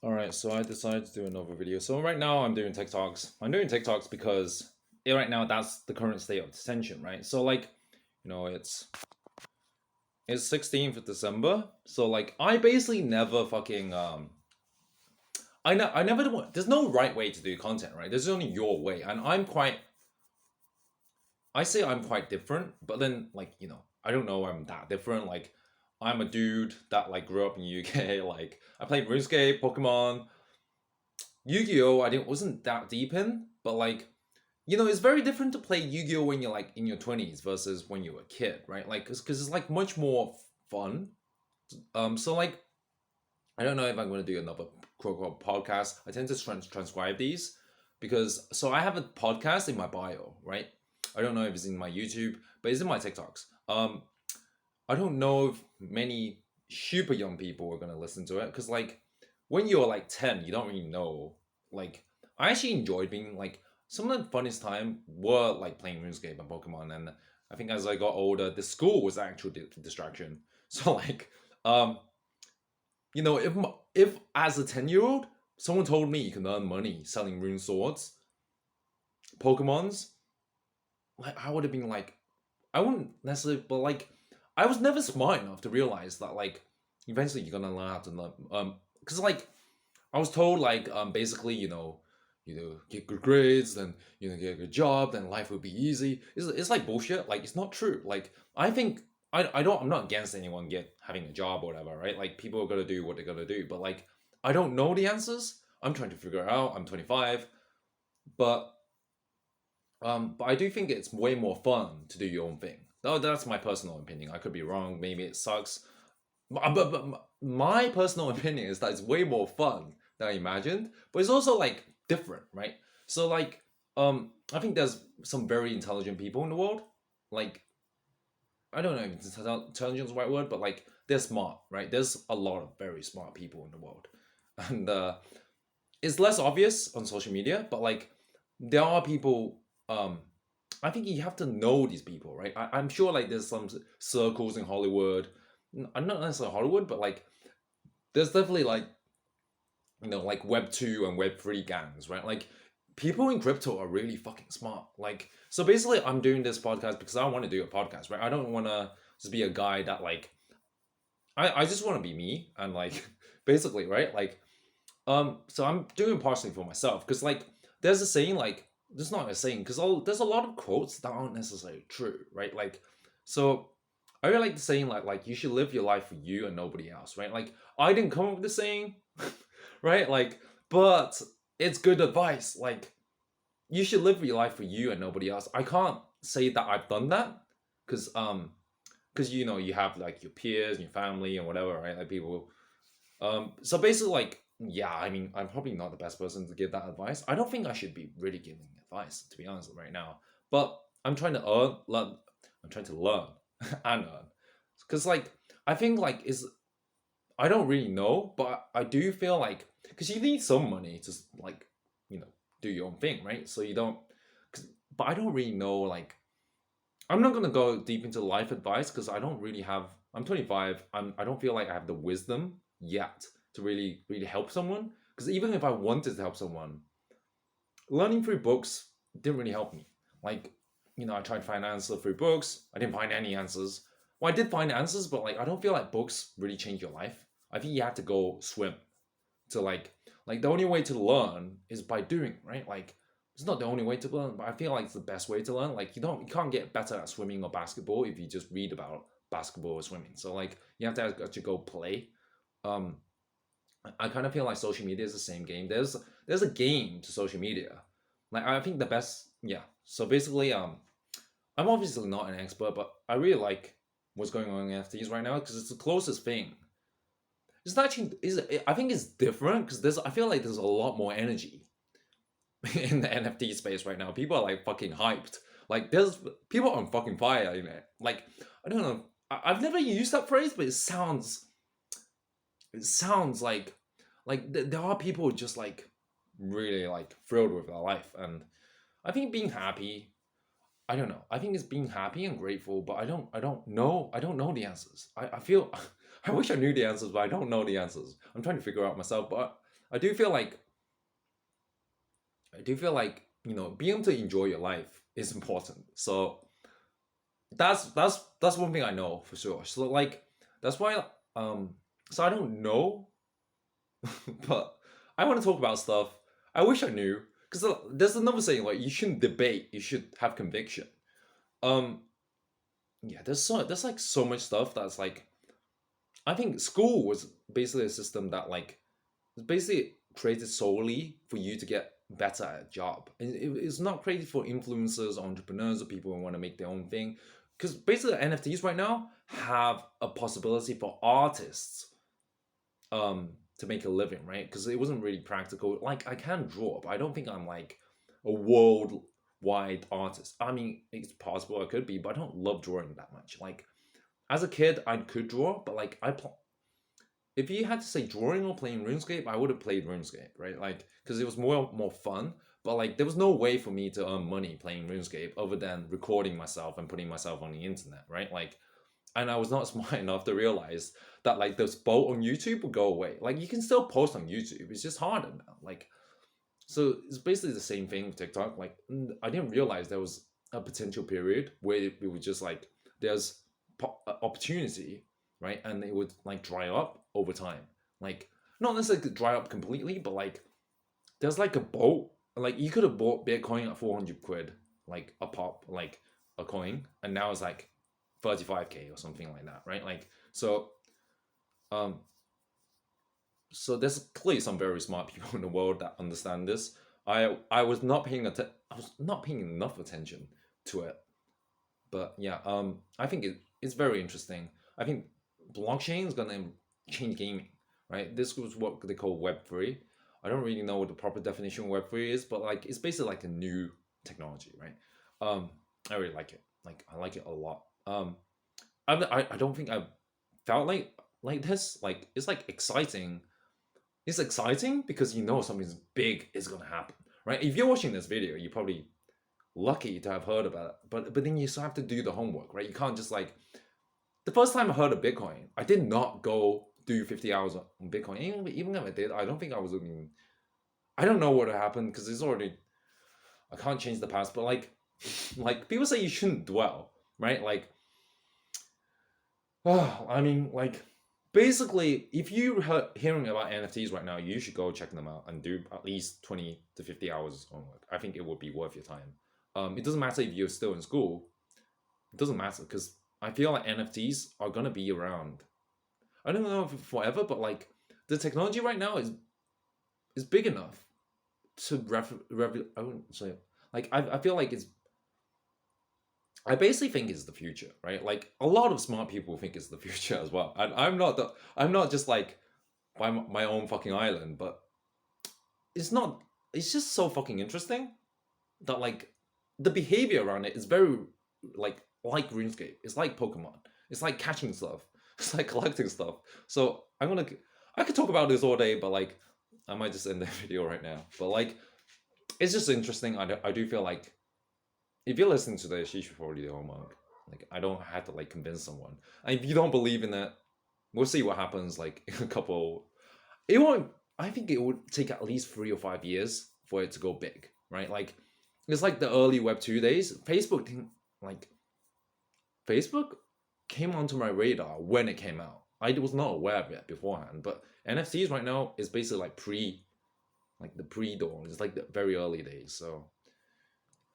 Alright, so I decided to do another video. So right now I'm doing TikToks. I'm doing TikToks because right now that's the current state of tension, right? So like, it's 16th of December. So like I basically never fucking I never do there's no right way to do content, right? There's only your way. And I say I'm quite different, but then like, I don't know I'm that different. Like I'm a dude that like grew up in UK, like I played RuneScape, Pokemon, Yu-Gi-Oh! I didn't wasn't that deep in, but like it's very different to play Yu-Gi-Oh! When you're like in your 20s versus when you were a kid, right? Like, because it's like much more fun. So like, I don't know if I'm going to do another quote unquote podcast. I tend to transcribe these because so I have a podcast in my bio, right? I don't know if it's in my YouTube, but it's in my TikToks. I don't know if many super young people are gonna listen to it because like when you're like 10, you don't really know. Like I actually enjoyed being like some of the funnest time were like playing RuneScape and Pokemon, and I think as I got older, the school was actual distraction. So like, um, if as a 10-year-old someone told me you can earn money selling rune swords, Pokemons, like I would have been like, I wouldn't necessarily, but like, I was never smart enough to realize that like, eventually you're gonna learn how to learn. Because like, I was told like, basically, get good grades, then get a good job, then life will be easy. It's like bullshit. Like, it's not true. Like, I think I'm not against anyone having a job or whatever, right? Like, people are gonna do what they're gonna do, but like, I don't know the answers. I'm trying to figure it out. I'm 25, but but I do think it's way more fun to do your own thing. Oh, that's my personal opinion. I could be wrong. Maybe it sucks. But my personal opinion is that it's way more fun than I imagined. But it's also like different, right? So like, I think there's some very intelligent people in the world. Like, I don't know if intelligence is the right word, but like they're smart, right? There's a lot of very smart people in the world, and it's less obvious on social media, but like there are people. I think you have to know these people, right? I'm sure like there's some circles in Hollywood, not necessarily Hollywood, but like there's definitely like like Web 2 and Web 3 gangs, right? Like people in crypto are really fucking smart. Like so basically, I'm doing this podcast because I want to do a podcast, right? I don't want to just be a guy that like I just want to be me and like basically, right? Like so I'm doing it partially for myself because like there's a saying like there's not a saying because there's a lot of quotes that aren't necessarily true, right? Like so I really like the saying like you should live your life for you and nobody else, right? Like I didn't come up with the saying, right? Like but it's good advice. Like you should live your life for you and nobody else. I can't say that I've done that because you have like your peers and your family and whatever, right? Like people so basically, like, yeah, I mean, I'm probably not the best person to give that advice. I don't think I should be really giving advice, to be honest, right now. But I'm trying to learn. I'm trying to learn and earn, because like I think like is I don't really know, but I do feel like because you need some money to like you know do your own thing, right? So you don't. But I don't really know like I'm not gonna go deep into life advice because I don't really have. I'm 25. I don't feel like I have the wisdom yet to really help someone. Because even if I wanted to help someone, learning through books didn't really help me. Like I tried to find answers through books. I didn't find any answers. Well, I did find answers, but like I don't feel like books really change your life. I think you have to go swim to like the only way to learn is by doing, right? Like it's not the only way to learn, but I feel like it's the best way to learn. Like you can't get better at swimming or basketball if you just read about basketball or swimming. So like you have to actually go play. um I kind of feel like social media is the same game. There's a game to social media. Like I think the best, yeah. So basically, I'm obviously not an expert, but I really like what's going on in NFTs right now because it's the closest thing. It's actually is I think it's different because I feel like there's a lot more energy in the NFT space right now. People are like fucking hyped. Like there's people on fucking fire in it. Like I don't know. I've never used that phrase, but it sounds like there are people just like really like thrilled with their life, and I think being happy. I don't know. I think it's being happy and grateful, but I don't know the answers. I feel I wish I knew the answers, but I don't know the answers. I'm trying to figure out myself, but I do feel like being able to enjoy your life is important. So that's one thing I know for sure. So like that's why so I don't know, but I want to talk about stuff I wish I knew, because there's another saying like you shouldn't debate, you should have conviction. Um, yeah, there's like so much stuff that's like I think school was basically a system that like it's basically created solely for you to get better at a job. And it's not created for influencers, entrepreneurs, or people who want to make their own thing. Because basically, NFTs right now have a possibility for artists to make a living, right? Because it wasn't really practical. Like I can draw, but I don't think I'm like a worldwide artist. I mean, it's possible I could be, but I don't love drawing that much. Like as a kid, I could draw, but like if you had to say drawing or playing RuneScape, I would have played RuneScape, right? Like because it was more fun. But like there was no way for me to earn money playing RuneScape other than recording myself and putting myself on the internet, right? Like, and I was not smart enough to realize that like the spot on YouTube would go away. Like you can still post on YouTube, it's just harder now. Like so, it's basically the same thing with TikTok. Like I didn't realize there was a potential period where we would just like there's opportunity, right, and it would like dry up over time. Like not necessarily dry up completely, but like there's like a boat. Like you could have bought Bitcoin at 400 quid, like a pop, like a coin, and now it's like 35K or something like that, right? Like um, so there's clearly some very smart people in the world that understand this. I was not paying I was not paying enough attention to it, but yeah, I think it's very interesting. I think blockchain is gonna change gaming, right? This was what they call Web3. I don't really know what the proper definition of Web3 is, but like it's basically like a new technology, right? Um, I really like it. Like I like it a lot. I don't think I've felt like this. Like it's like exciting. It's exciting because you know something big is gonna happen, right? If you're watching this video, you're probably lucky to have heard about it, but then you still have to do the homework, right? You can't just like the first time I heard of Bitcoin, I did not go do 50 hours on Bitcoin. Even if I did, I don't think I was looking. I don't know what happened because it's already. I can't change the past, but like people say you shouldn't dwell, right? Like, oh, I mean, like basically, if you're hearing about NFTs right now, you should go check them out and do at least 20 to 50 hours homework. I think it would be worth your time. It doesn't matter if you're still in school. It doesn't matter because I feel like NFTs are gonna be around. I don't know if forever, but like the technology right now is big enough to I wouldn't say like I feel like it's I basically think it's the future, right? Like a lot of smart people think it's the future as well. And I'm not just like by my own fucking island, but it's not. It's just so fucking interesting that like the behavior around it is very like RuneScape. It's like Pokemon. It's like catching stuff. It's like collecting stuff. So I could talk about this all day, but like I might just end the video right now. But like it's just interesting. I do feel like if you're listening to this, you should probably do homework. Like I don't have to like convince someone. And if you don't believe in it, we'll see what happens. Like in a couple, it won't. I think it would take at least 3 or 5 years for it to go big, right? Like it's like the early Web 2 days. Like Facebook came onto my radar when it came out. I was not aware of it beforehand, but NFTs right now is basically like the pre-dawn. It's like the very early days. So